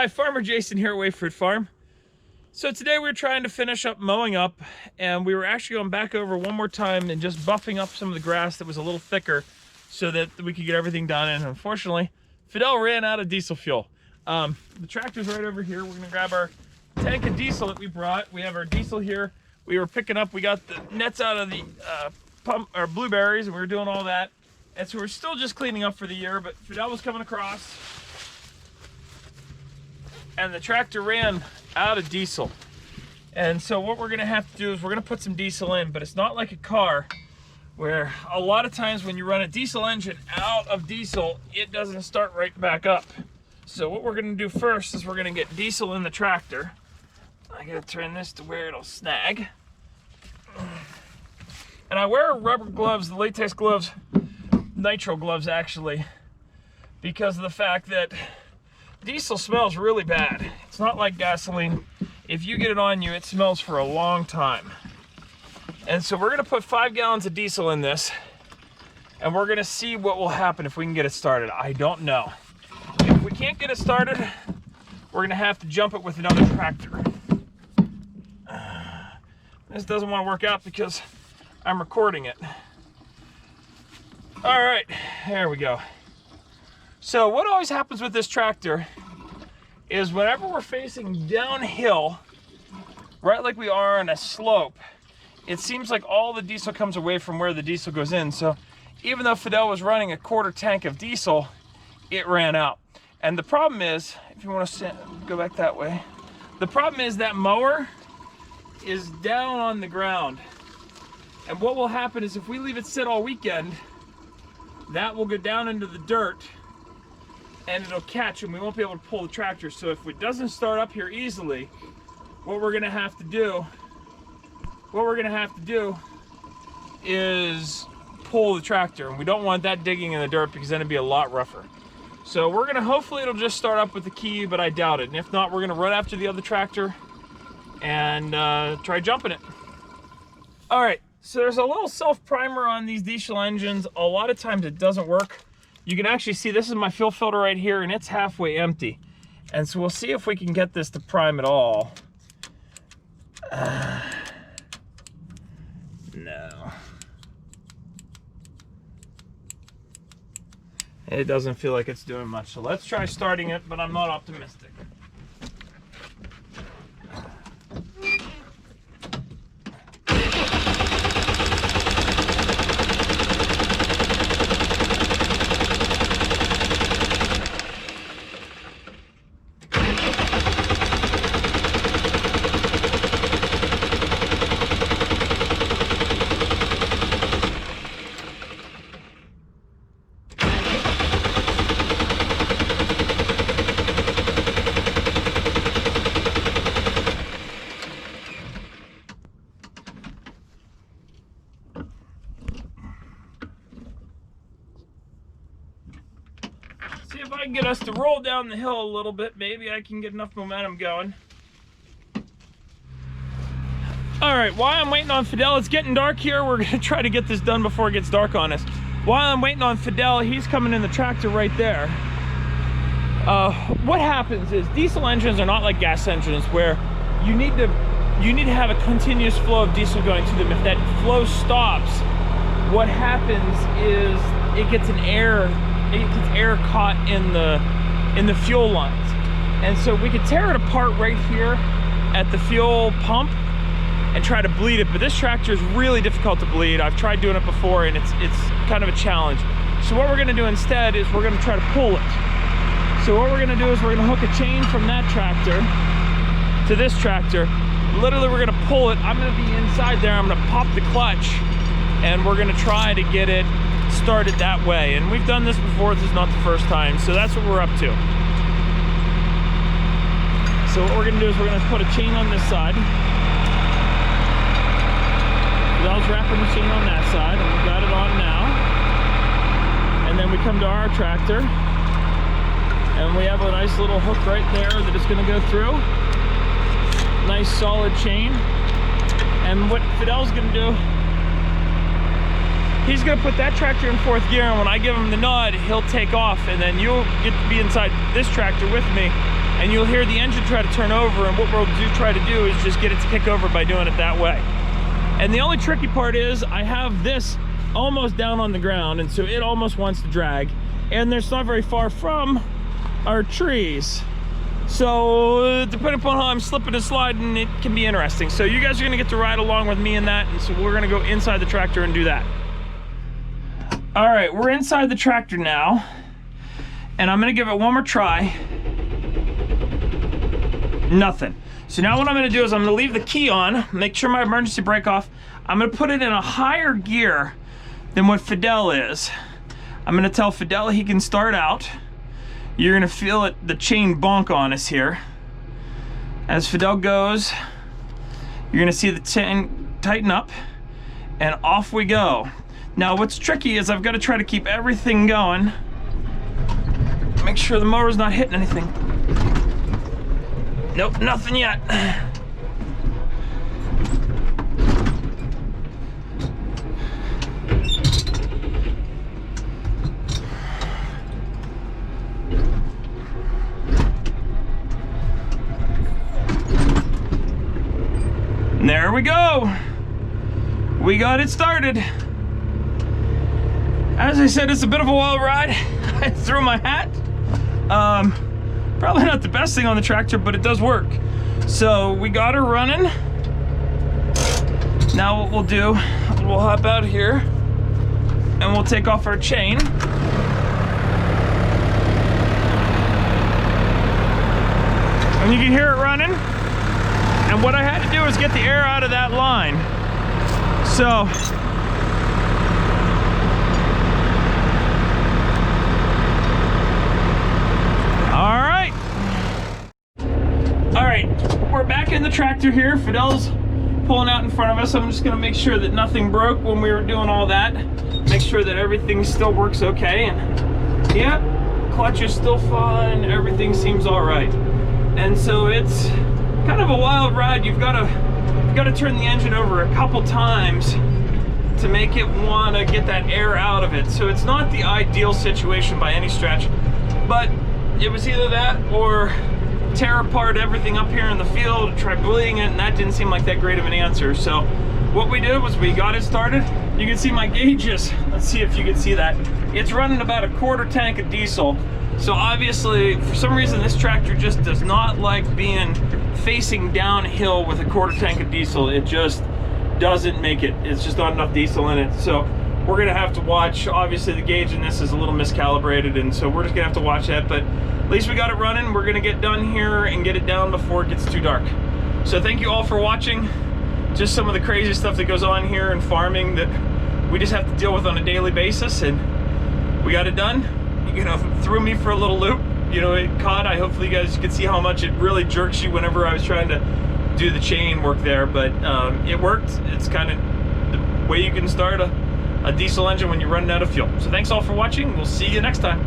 Hi, Farmer Jason here at Wayfruit Farm. So today we're trying to finish up mowing up, and we were actually going back over one more time and just buffing up some of the grass that was a little thicker so that we could get everything done. And unfortunately, Fidel ran out of diesel fuel. The tractor's right over here. We're gonna grab our tank of diesel that we brought. We have our diesel here. We were picking up, we got the nets out of the our blueberries, and we were doing all that. And so we're still just cleaning up for the year, but Fidel was coming across, and the tractor ran out of diesel. And so what we're gonna have to do is we're gonna put some diesel in, but it's not like a car where a lot of times when you run a diesel engine out of diesel, it doesn't start right back up. So what we're gonna do first is we're gonna get diesel in the tractor. I gotta turn this to where it'll snag. And I wear rubber gloves, the latex gloves, nitro gloves actually, because of the fact that diesel smells really bad. It's not like gasoline. If you get it on you, it smells for a long time. And so we're gonna put 5 gallons of diesel in this, and we're gonna see what will happen if we can get it started. I don't know. If we can't get it started, we're gonna have to jump it with another tractor. This doesn't want to work out because I'm recording it. All right, there we go. So what always happens with this tractor is whenever we're facing downhill, right like we are on a slope, it seems like all the diesel comes away from where the diesel goes in. So even though Fidel was running a quarter tank of diesel, it ran out. And the problem is, if you want to go back that way, the problem is that mower is down on the ground. And what will happen is if we leave it sit all weekend, that will go down into the dirt and it'll catch and we won't be able to pull the tractor. So if it doesn't start up here easily, what we're gonna have to do is pull the tractor, and we don't want that digging in the dirt because then it'd be a lot rougher. So we're gonna, hopefully it'll just start up with the key, but I doubt it. And if not, we're gonna run after the other tractor and try jumping it. All right, so there's a little self-primer on these diesel engines. A lot of times it doesn't work. You can actually see this is my fuel filter right here, and it's halfway empty. And so we'll see if we can get this to prime at all. No. It doesn't feel like it's doing much. So let's try starting it, but I'm not optimistic. See if I can get us to roll down the hill a little bit. Maybe I can get enough momentum going. All right, while I'm waiting on Fidel, it's getting dark here. We're gonna try to get this done before it gets dark on us. While I'm waiting on Fidel, he's coming in the tractor right there. What happens is diesel engines are not like gas engines where you need to have a continuous flow of diesel going to them. If that flow stops, what happens is it gets air caught in the fuel lines. And so we could tear it apart right here at the fuel pump and try to bleed it, but this tractor is really difficult to bleed. I've tried doing it before and it's kind of a challenge. So what we're gonna do instead is we're gonna try to pull it. So what we're gonna do is we're gonna hook a chain from that tractor to this tractor. Literally we're gonna pull it. I'm gonna be inside there, I'm gonna pop the clutch, and we're gonna try to get it started that way. And we've done this before, this is not the first time, so that's what we're up to. So what we're gonna do is we're gonna put a chain on this side. Fidel's wrapping the chain on that side, and we've got it on now. And then we come to our tractor, and we have a nice little hook right there that is gonna go through. Nice solid chain. And what Fidel's gonna do, he's gonna put that tractor in 4th gear, and when I give him the nod, he'll take off, and then you'll get to be inside this tractor with me, and you'll hear the engine try to turn over, and what we'll try to do is just get it to kick over by doing it that way. And the only tricky part is I have this almost down on the ground, and so it almost wants to drag, and there's not very far from our trees. So depending upon how I'm slipping and sliding, it can be interesting. So you guys are gonna get to ride along with me in that, and so we're gonna go inside the tractor and do that. All right, we're inside the tractor now, and I'm gonna give it one more try. Nothing. So now what I'm gonna do is I'm gonna leave the key on, make sure my emergency brake off. I'm gonna put it in a higher gear than what Fidel is. I'm gonna tell Fidel he can start out. You're gonna feel it, the chain bonk on us here. As Fidel goes, you're gonna see the chain tighten up, and off we go. Now what's tricky is I've gotta try to keep everything going. Make sure the motor's not hitting anything. Nope, nothing yet. There we go. We got it started. As I said, it's a bit of a wild ride. I threw my hat. Probably not the best thing on the tractor, but it does work. So we got her running. Now what we'll do, we'll hop out here and we'll take off our chain. And you can hear it running. And what I had to do is get the air out of that line. So, all right, we're back in the tractor here. Fidel's pulling out in front of us. I'm just gonna make sure that nothing broke when we were doing all that. Make sure that everything still works okay. And yeah, clutch is still fine. Everything seems all right. And so it's kind of a wild ride. You've got to turn the engine over a couple times to make it want to get that air out of it. So it's not the ideal situation by any stretch, but it was either that or tear apart everything up here in the field, try bleeding it, and that didn't seem like that great of an answer. So what we did was we got it started. You can see my gauges. Let's see if you can see that. It's running about a quarter tank of diesel. So obviously, for some reason, this tractor just does not like being facing downhill with a quarter tank of diesel. It just doesn't make it. It's just not enough diesel in it. So we're gonna have to watch. Obviously, the gauge in this is a little miscalibrated, and so we're just gonna have to watch that. But at least we got it running. We're gonna get done here and get it down before it gets too dark. So thank you all for watching. Just some of the crazy stuff that goes on here in farming that we just have to deal with on a daily basis, and we got it done. You know, threw me for a little loop. You know, it caught. Hopefully you guys could see how much it really jerks you whenever I was trying to do the chain work there, but it worked. It's kind of the way you can start a diesel engine when you're running out of fuel. So thanks all for watching. We'll see you next time.